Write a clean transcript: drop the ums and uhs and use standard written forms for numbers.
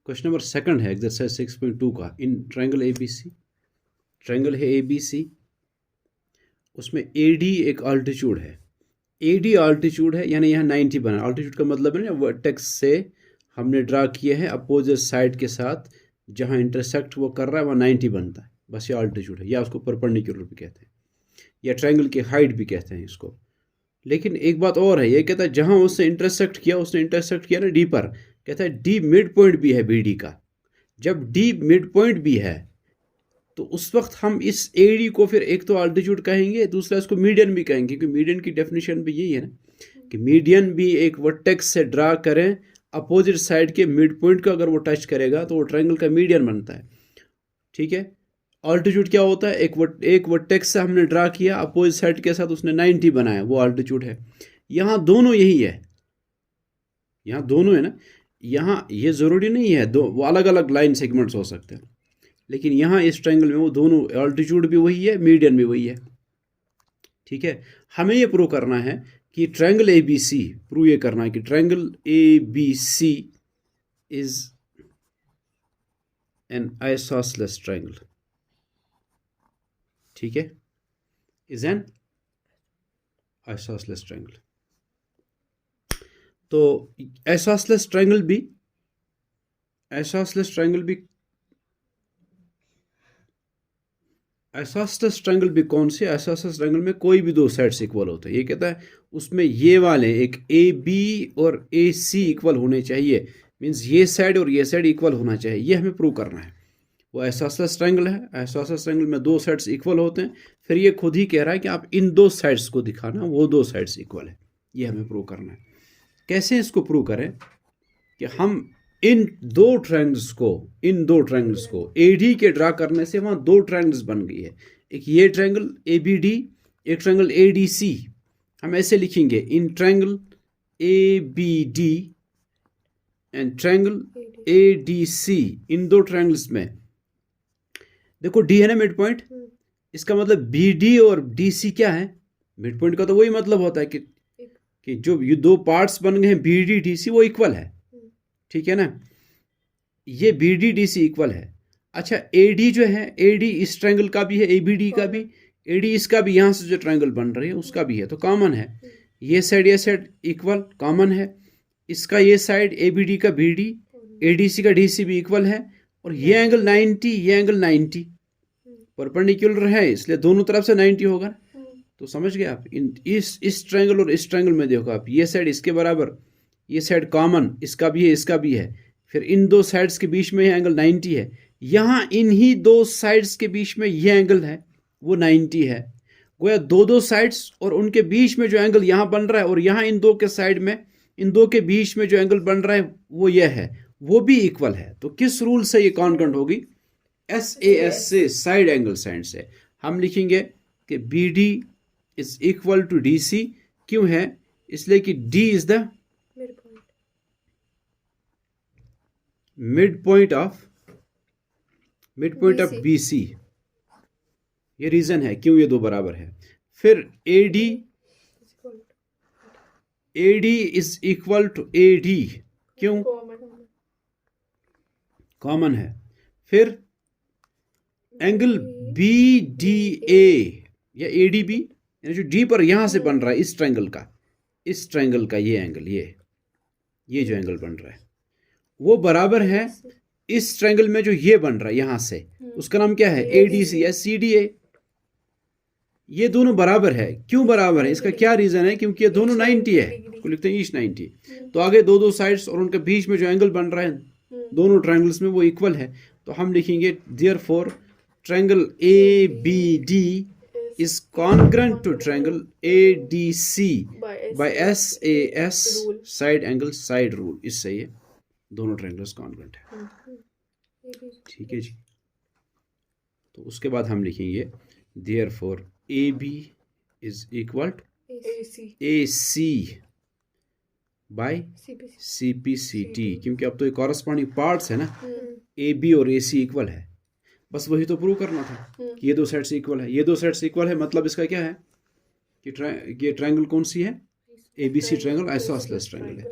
Question number second है exercise 6.2 का। In triangle ABC, triangle है ABC, उसमें AD एक अल्टीट्यूड है, AD अल्टीट्यूड है, यानी यहाँ 90 बना। अल्टीट्यूड का मतलब है ना वर्टेक्स से हमने ड्रा किया है अपोजिट साइड के साथ, जहाँ इंटरसेक्ट वो कर रहा है वहाँ 90 बनता है, बस ये अल्टीट्यूड है, या उसको परपेंडिकुलर भी कहते हैं, या ट्रायंगल की हाइट भी कहते हैं इसको। लेकिन एक बात और है, ये कहता है जहाँ उसने इंटरसेक्ट किया ना D पर, कहता है D मिड पॉइंट भी है BD का। जब D मिड पॉइंट भी है तो उस वक्त हम इस AD को फिर एक तो अल्टीट्यूड कहेंगे, दूसरा इसको मीडियन भी कहेंगे, क्योंकि मीडियन की डेफिनेशन भी यही है ना कि मीडियन भी एक वर्टेक्स से ड्रा करें अपोजिट साइड के मिड पॉइंट को, अगर वो टच करेगा तो वो ट्रायंगल का मीडियन बनता है। ठीक है, अल्टीट्यूड क्या होता है, एक वर्टेक्स से हमने ड्रा किया अपोजिट साइड के साथ, उसने 90 बनाया, वो अल्टीट्यूड है। यहाँ दोनों यही है, यहाँ दोनों है ना, यहाँ ये ज़रूरी नहीं है दो, वो अलग अलग लाइन सेगमेंट्स हो सकते हैं, लेकिन यहाँ इस ट्रायंगल में वो दोनों अल्टीट्यूड भी वही है, मीडियन भी वही है। ठीक है, हमें ये प्रूव करना है कि ट्रायंगल ABC, प्रूव ये करना है कि triangle ABC is an isosceles triangle. ठीक है, इज एन आइसोसेलेस ट्रायंगल। तो आइसोसेलेस ट्रायंगल भी आइसोसेलेस ट्रायंगल भी कौन से? आइसोसेलेस ट्रायंगल में कोई भी दो साइड्स इक्वल होते हैं। ये कहता है उसमें ये वाले एक AB और AC इक्वल होने चाहिए, मींस ये साइड और ये साइड इक्वल होना चाहिए, ये हमें प्रूव करना है। वो आइसोसेलेस ट्रायंगल है, आइसोसेलेस ट्रायंगल में दो साइड्स इक्वल होते हैं, फिर ये खुद ही कह रहा है कि आप इन दो साइड्स को दिखाना, वो दो साइड्स इक्वल है, ये हमें प्रूव करना है। कैसे इसको प्रूव करें कि हम इन दो ट्रायंगल्स को AD के ड्रा करने से वहाँ दो ट्रायंगल्स बन गई है, एक ये ट्रायंगल ABD, एक ट्रायंगल ADC। हम ऐसे लिखेंगे, in triangle ABD and triangle ADC, इन दो ट्रायंगल्स में देखो D है ना मिड पॉइंट, इसका मतलब BD और DC क्या है? मिड पॉइंट का तो वही मतलब होता है कि जो ये दो पार्ट्स बन गए हैं BD DC, वो इक्वल है। ठीक है ना, ये BD DC इक्वल है। अच्छा, AD जो है, AD इस ट्रायंगल का भी है, ABD का भी, AD इसका भी, यहाँ से जो ट्रायंगल बन रही है उसका भी है, तो कॉमन है। ये साइड इक्वल कॉमन है, इसका ये साइड ABD का BD, ADC का DC भी इक्वल है, और ये एंगल 90, ये एंगल 90 परपेंडिकुलर है, इसलिए दोनों तरफ से 90 होगा। तो समझ गए आप, इस ट्रायंगल और इस ट्रायंगल में देखो आप, ये साइड इसके बराबर, ये साइड कॉमन, इसका भी है इसका भी है, फिर इन दो साइड्स के बीच में ये एंगल 90 है, यहाँ इन्हीं दो साइड्स के बीच में ये एंगल है वो 90 है। गोया दो साइड्स और उनके बीच में जो एंगल यहाँ बन रहा है, और यहाँ इन दो के साइड में, इन दो के बीच में जो एंगल बन रहा है वो ये है, वो भी इक्वल है। तो किस रूल से ये कॉन्ग्रुएंट होगी? SAS से, साइड एंगल साइड से। हम लिखेंगे कि BD is equal to DC। क्यों है? इसलिए कि D is the mid point of BC। ये रीजन है क्यों ये दो बराबर है। फिर AD is equal to AD, क्यों? कॉमन है। फिर एंगल BDA या ADB, यानी जो D पर यहां से बन रहा है इस ट्रायंगल का ये एंगल, ये जो एंगल बन रहा है वो बराबर है इस ट्रायंगल में जो ये बन रहा है यहां से, उसका नाम क्या है? ADC या CDA। ये दोनों बराबर है। क्यों बराबर है? इसका क्या रीजन है? क्योंकि ये दोनों 90 है, को लिखते हैं ईस्ट 90। तो आगे दो साइड्स और उनके बीच में जो एंगल बन रहा है दोनों ट्रायंगल्स में वो इक्वल है। तो हम लिखेंगे therefore triangle ABD is congruent to triangle ADC by SAS side angle side rule। इससे ये दोनों ट्रायंगल्स कॉन्ग्रुएंट है। ठीक है जी। तो उसके बाद हम लिखेंगे therefore AB is equal to AC by CPCT, क्योंकि अब तो ये कॉरस्पॉन्डिंग पार्ट्स है ना, AB और AC इक्वल है। बस वही तो प्रूव करना था कि ये दो साइड्स इक्वल है, ये दो साइड्स इक्वल है, मतलब इसका क्या है कि ये ट्रायंगल कौन सी है? ABC ट्रायंगल आइसोसेलेस ट्रायंगल है।